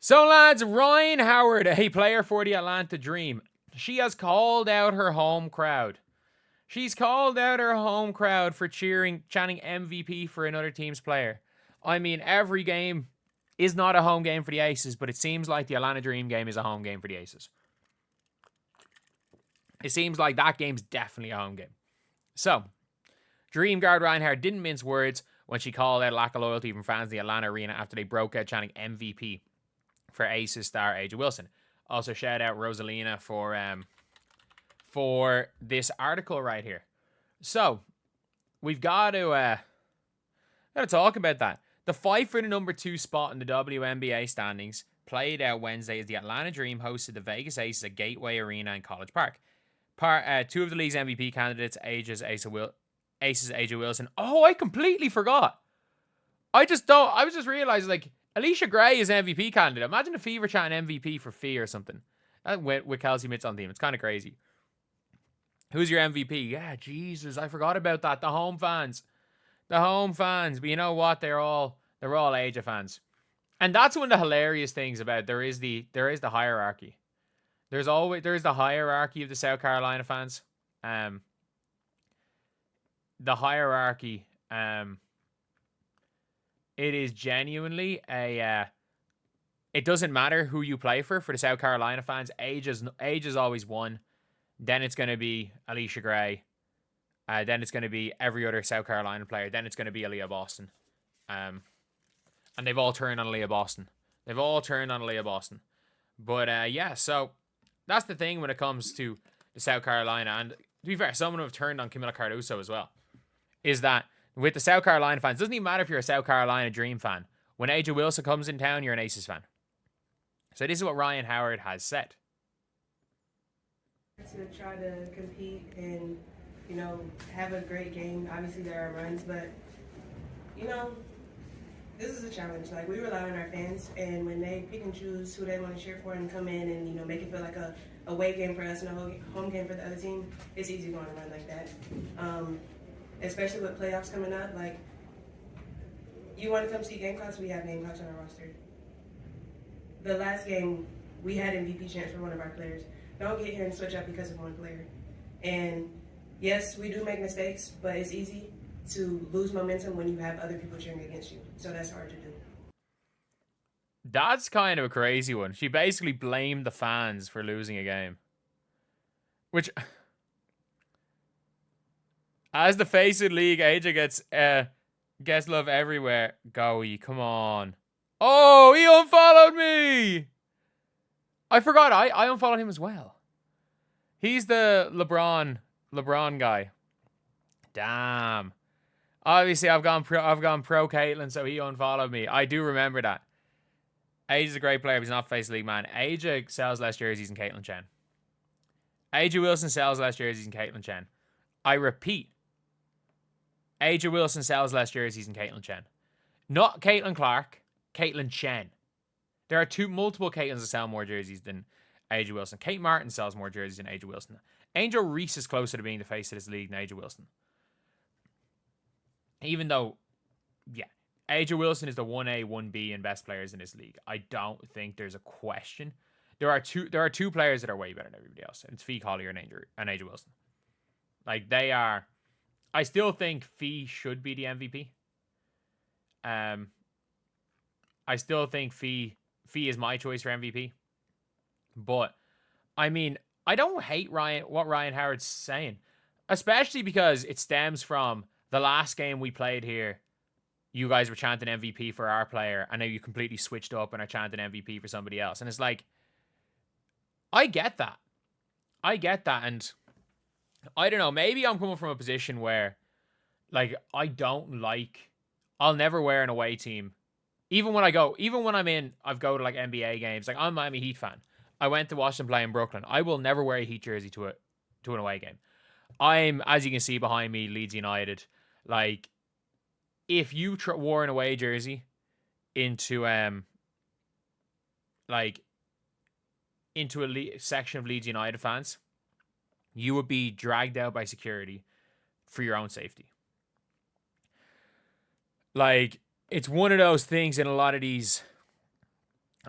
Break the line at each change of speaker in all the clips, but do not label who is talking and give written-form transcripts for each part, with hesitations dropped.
So, lads, Ryan Howard, a player for the Atlanta Dream, she has called out her home crowd. She's called out her home crowd for chanting MVP for another team's player. I mean, every game is not a home game for the Aces, but it seems like the Atlanta Dream game is a home game for the Aces. It seems like that game's definitely a home game. So, Dream guard Ryan Howard didn't mince words when she called out lack of loyalty from fans in the Atlanta arena after they broke out chanting MVP for Aces star Angel Wilson. Also, shout out Rosalina for this article right here. So, we've got to talk about that. The fight for the number 2 spot in the WNBA standings played out Wednesday as the Atlanta Dream hosted the Vegas Aces at Gateway Arena in College Park. Two of the league's MVP candidates, Aces Angel Wilson. Oh, I completely forgot. I was just realizing, like, Alicia Gray is MVP candidate. Imagine a Fever chanting MVP for Fee or something. With Kelsey Mitz on the team. It's kind of crazy. Who's your MVP? Yeah, Jesus, I forgot about that. The home fans. But you know what? They're all Asia fans. And that's one of the hilarious things about there is the hierarchy. There is the hierarchy of the South Carolina fans. The hierarchy, it is genuinely it doesn't matter who you play for the South Carolina fans. Age is always one. Then it's going to be Alicia Gray. Then it's going to be every other South Carolina player. Then it's going to be Aaliyah Boston. And they've all turned on Aaliyah Boston. But yeah, so that's the thing when it comes to the South Carolina. And to be fair, someone who have turned on Camila Cardoso as well. Is that with the South Carolina fans, it doesn't even matter if you're a South Carolina Dream fan. When Angel Wilson comes in town, you're an Aces fan. So this is what Ryan Howard has said.
To try to compete and, have a great game. Obviously there are runs, but, this is a challenge. Like, we rely on our fans, and when they pick and choose who they want to cheer for and come in and, make it feel like a away game for us and a home game for the other team, it's easy going to run like that. Especially with playoffs coming up, like, you want to come see Gamecocks, we have Gamecocks on our roster. The last game, we had MVP chants for one of our players. Don't get here and switch up because of one player. And yes, we do make mistakes, but it's easy to lose momentum when you have other people cheering against you. So that's hard to do.
That's kind of a crazy one. She basically blamed the fans for losing a game. Which, as the face of the league, AJ gets love everywhere. Goey, come on. Oh, he unfollowed me! I forgot. I unfollowed him as well. He's the LeBron guy. Damn. Obviously, I've gone pro Caitlyn, so he unfollowed me. I do remember that. Age is a great player, but he's not face league man. AJ sells less jerseys than Caitlyn Chen. AJ Wilson sells less jerseys than Caitlyn Chen. I repeat. AJ Wilson sells less jerseys than Caitlyn Chen. Not Caitlin Clark. Caitlyn Chen. There are multiple Caitlins that sell more jerseys than AJ Wilson. Kate Martin sells more jerseys than AJ Wilson. Angel Reese is closer to being the face of this league than AJ Wilson. Even though, yeah, AJ Wilson is the 1A, 1B and best players in this league. I don't think there's a question. There are two players that are way better than everybody else. And it's Fee Collier and AJ Wilson. Like, they are. I still think Fee should be the MVP. I still think Fee is my choice for MVP. But, I mean, I don't hate what Ryan Howard's saying. Especially because it stems from the last game we played here. You guys were chanting MVP for our player. And now you completely switched up and are chanting MVP for somebody else. And it's like, I get that. And I don't know. Maybe I'm coming from a position where, like, I'll never wear an away team. Even when I've go to like NBA games. Like, I'm a Miami Heat fan. I went to watch them play in Brooklyn. I will never wear a Heat jersey to an away game. I'm, as you can see behind me, Leeds United. Like, if you wore an away jersey into a section of Leeds United fans, you would be dragged out by security for your own safety. Like, it's one of those things in a lot of these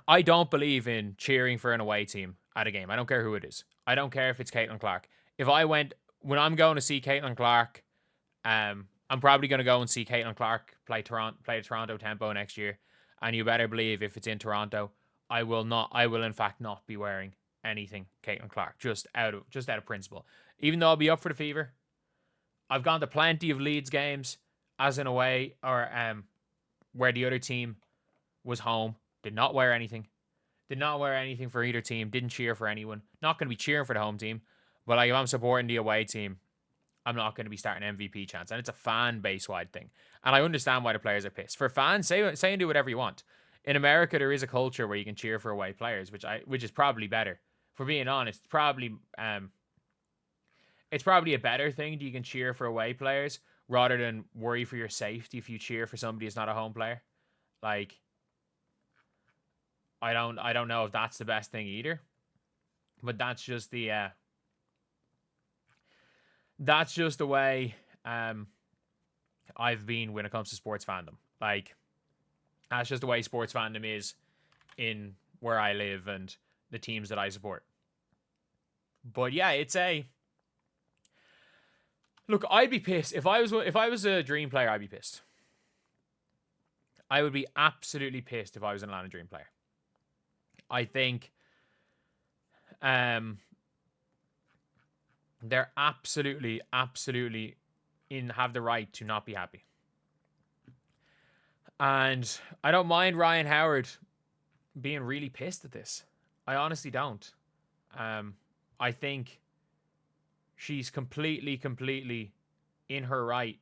I don't believe in cheering for an away team at a game. I don't care who it is. I don't care if it's Caitlin Clark. When I'm going to see Caitlin Clark, I'm probably going to go and see Caitlin Clark play the Toronto Tempo next year. And you better believe if it's in Toronto, I will in fact not be wearing anything Caitlin Clark, just out of principle. Even though I'll be up for the Fever. I've gone to plenty of Leeds games as an away or where the other team was home. Did not wear anything. Did not wear anything for either team. Didn't cheer for anyone. Not going to be cheering for the home team. But like if I'm supporting the away team, I'm not going to be starting MVP chants. And it's a fan base wide thing. And I understand why the players are pissed. For fans, say and do whatever you want. In America, there is a culture where you can cheer for away players, which is probably better. For being honest, it's probably a better thing that you can cheer for away players rather than worry for your safety if you cheer for somebody who's not a home player. Like, I don't know if that's the best thing either. But that's just the way I've been when it comes to sports fandom. Like, that's just the way sports fandom is in where I live and the teams that I support. But yeah, look, I'd be pissed if I was a Dream player. I'd be pissed. I would be absolutely pissed if I was an Atlanta Dream player. I think they're absolutely have the right to not be happy. And I don't mind Ryan Howard being really pissed at this. I honestly don't. I think she's completely in her right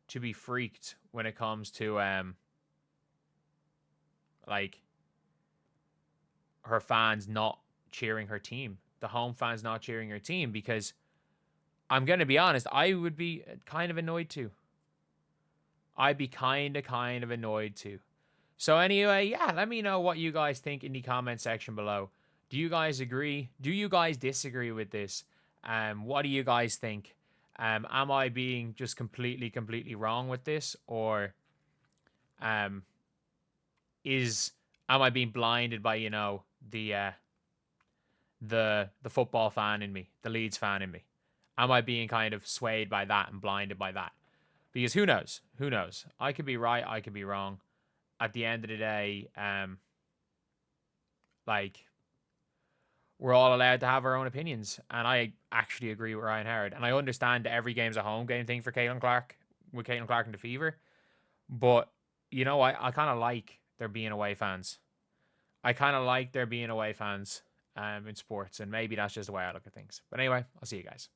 to be freaked when it comes to like her fans not cheering her team, the home fans not cheering her team, because I'm going to be honest, I would be kind of annoyed too. I'd be kind of annoyed too. So anyway, yeah, let me know what you guys think in the comment section below. Do you guys agree? Do you guys disagree with this? What do you guys think? Am I being just completely wrong with this, or am I being blinded by the football fan in me, the Leeds fan in me? Am I being kind of swayed by that and blinded by that? Because who knows? Who knows? I could be right. I could be wrong. At the end of the day, like, we're all allowed to have our own opinions. And I actually agree with Ryan Howard. And I understand that every game's a home game thing for Caitlin Clark, with Caitlin Clark and the Fever. But, I kind of like there being away fans. I kind of like there being away fans in sports. And maybe that's just the way I look at things. But anyway, I'll see you guys.